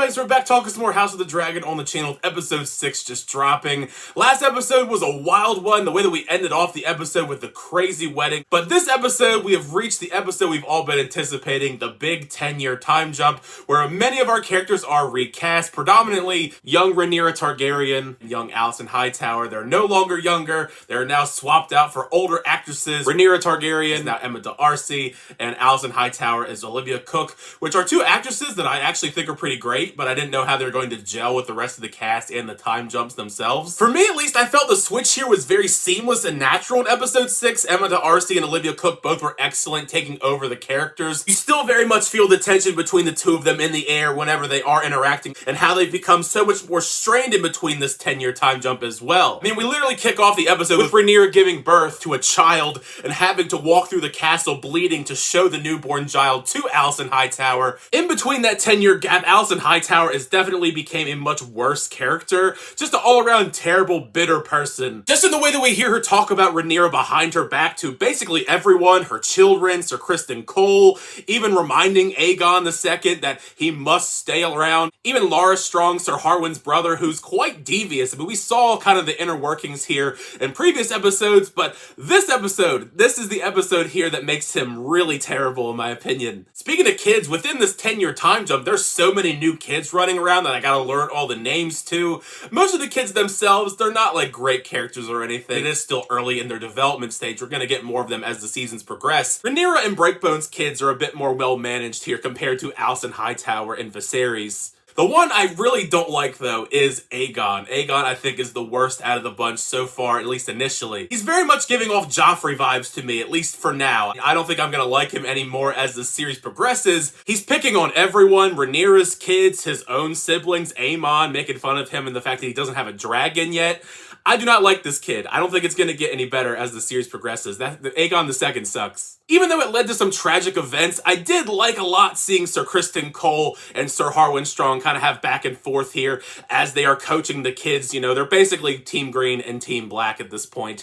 guys, we're back talking some more House of the Dragon on the channel with episode 6 just dropping. Last episode was a wild one, the way that we ended off the episode with the crazy wedding. But this episode, we have reached the episode we've all been anticipating, the big 10-year time jump, where many of our characters are recast, predominantly young Rhaenyra Targaryen, young Alicent Hightower. They're no longer younger, they're now swapped out for older actresses. Rhaenyra Targaryen is now Emma D'Arcy, and Alicent Hightower is Olivia Cooke, which are two actresses that I actually think are pretty great, but I didn't know how they were going to gel with the rest of the cast and the time jumps themselves. For me, at least, I felt the switch here was very seamless and natural in episode 6. Emma D'Arcy and Olivia Cooke both were excellent, taking over the characters. You still very much feel the tension between the two of them in the air whenever they are interacting, and how they've become so much more strained in between this 10-year time jump as well. I mean, we literally kick off the episode with Rhaenyra giving birth to a child and having to walk through the castle bleeding to show the newborn child to Alicent Hightower. In between that 10-year gap, Alicent Hightower has definitely became a much worse character. Just an all-around terrible, bitter person. Just in the way that we hear her talk about Rhaenyra behind her back to basically everyone, her children, Sir Criston Cole, even reminding Aegon II that he must stay around. Even Larys Strong, Sir Harwin's brother, who's quite devious. I mean, we saw kind of the inner workings here in previous episodes, but this episode, this is the episode here that makes him really terrible in my opinion. Speaking of kids, within this 10-year time jump, there's so many new kids running around that I gotta learn all the names to. Most of the kids themselves, they're not like great characters or anything. It is still early in their development stage. We're gonna get more of them as the seasons progress. Rhaenyra and Breakbone's kids are a bit more well managed here compared to Alicent Hightower and Viserys. The one I really don't like, though, is Aegon. Aegon, I think, is the worst out of the bunch so far, at least initially. He's very much giving off Joffrey vibes to me, at least for now. I don't think I'm gonna like him anymore as the series progresses. He's picking on everyone, Rhaenyra's kids, his own siblings, Aemon, making fun of him and the fact that he doesn't have a dragon yet. I do not like this kid. I don't think it's gonna get any better as the series progresses. Aegon II sucks. Even though it led to some tragic events, I did like a lot seeing Sir Criston Cole and Sir Harwin Strong kind of have back and forth here as they are coaching the kids. You know, they're basically Team Green and Team Black at this point.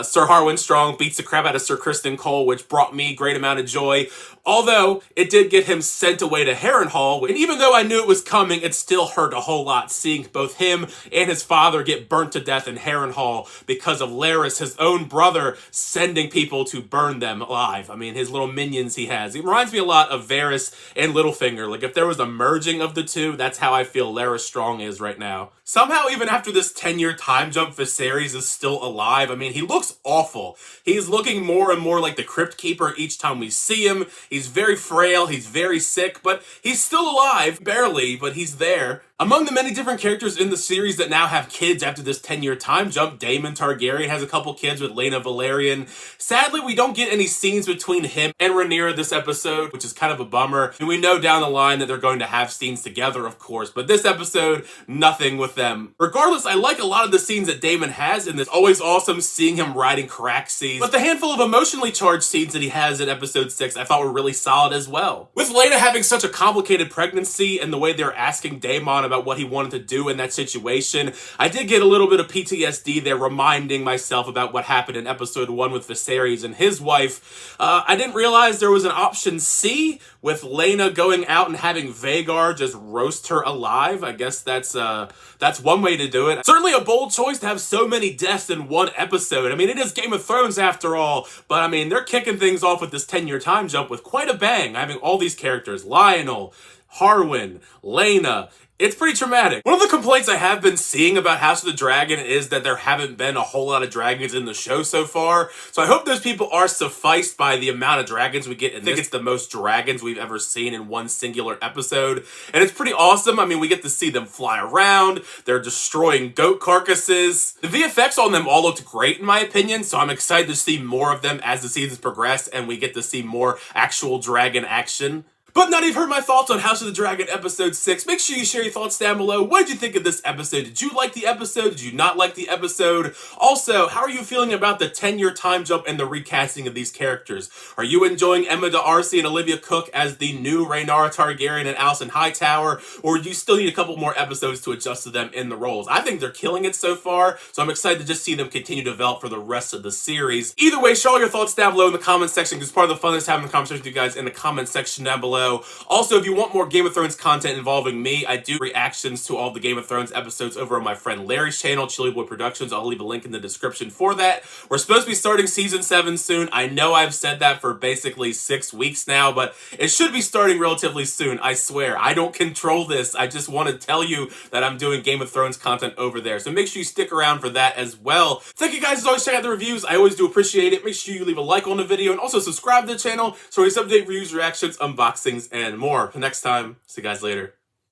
Sir Harwin Strong beats the crap out of Sir Criston Cole, which brought me a great amount of joy. Although, it did get him sent away to Harrenhal, and even though I knew it was coming, it still hurt a whole lot seeing both him and his father get burnt to death in Harrenhal because of Larys, his own brother, sending people to burn them alive. I mean, his little minions he has. It reminds me a lot of Varys and Littlefinger. Like, if there was a merging of the two, that's how I feel Larys Strong is right now. Somehow, even after this 10-year time jump, Viserys is still alive. I mean, he looks awful. He's looking more and more like the Crypt Keeper each time we see him. He's very frail, he's very sick, but he's still alive. Barely, but he's there. Among the many different characters in the series that now have kids after this 10-year time jump, Daemon Targaryen has a couple kids with Laena Velaryon. Sadly, we don't get any scenes between him and Rhaenyra this episode, which is kind of a bummer. And we know down the line that they're going to have scenes together, of course, but this episode, nothing with them. Regardless, I like a lot of the scenes that Daemon has, and it's always awesome seeing him riding Caraxes. But the handful of emotionally charged scenes that he has in episode 6 I thought were really solid as well. With Laena having such a complicated pregnancy and the way they're asking Daemon about what he wanted to do in that situation, I did get a little bit of PTSD there, reminding myself about what happened in episode 1 with Viserys and his wife. I didn't realize there was an option C with Laena going out and having Vhagar just roast her alive. I guess that's one way to do it. Certainly a bold choice to have so many deaths in one episode. I mean, it is Game of Thrones after all, but I mean, they're kicking things off with this 10-year time jump with quite a bang, having all these characters, Lionel, Harwin, Laena. It's pretty traumatic. One of the complaints I have been seeing about House of the Dragon is that there haven't been a whole lot of dragons in the show so far. So I hope those people are sufficed by the amount of dragons we get. I think it's the most dragons we've ever seen in one singular episode. And it's pretty awesome. I mean, we get to see them fly around. They're destroying goat carcasses. The VFX on them all looked great in my opinion. So I'm excited to see more of them as the seasons progress and we get to see more actual dragon action. But now that you've heard my thoughts on House of the Dragon episode 6, make sure you share your thoughts down below. What did you think of this episode? Did you like the episode? Did you not like the episode? Also, how are you feeling about the 10-year time jump and the recasting of these characters? Are you enjoying Emma D'Arcy and Olivia Cooke as the new Rhaenyra Targaryen and Alicent Hightower? Or do you still need a couple more episodes to adjust to them in the roles? I think they're killing it so far, so I'm excited to just see them continue to develop for the rest of the series. Either way, share all your thoughts down below in the comment section because part of the fun is having a conversation with you guys in the comment section down below. below. Also, if you want more Game of Thrones content involving me, I do reactions to all the Game of Thrones episodes over on my friend Larry's channel, Chili Boy Productions. I'll leave a link in the description for that. We're supposed to be starting season 7 soon. I know I've said that for basically 6 weeks now, but it should be starting relatively soon. I swear, I don't control this. I just want to tell you that I'm doing Game of Thrones content over there. So make sure you stick around for that as well. Thank you guys as always. Check out the reviews. I always do appreciate it. Make sure you leave a like on the video and also subscribe to the channel so we update reviews, reactions, unboxings, and more. Next time, see you guys later.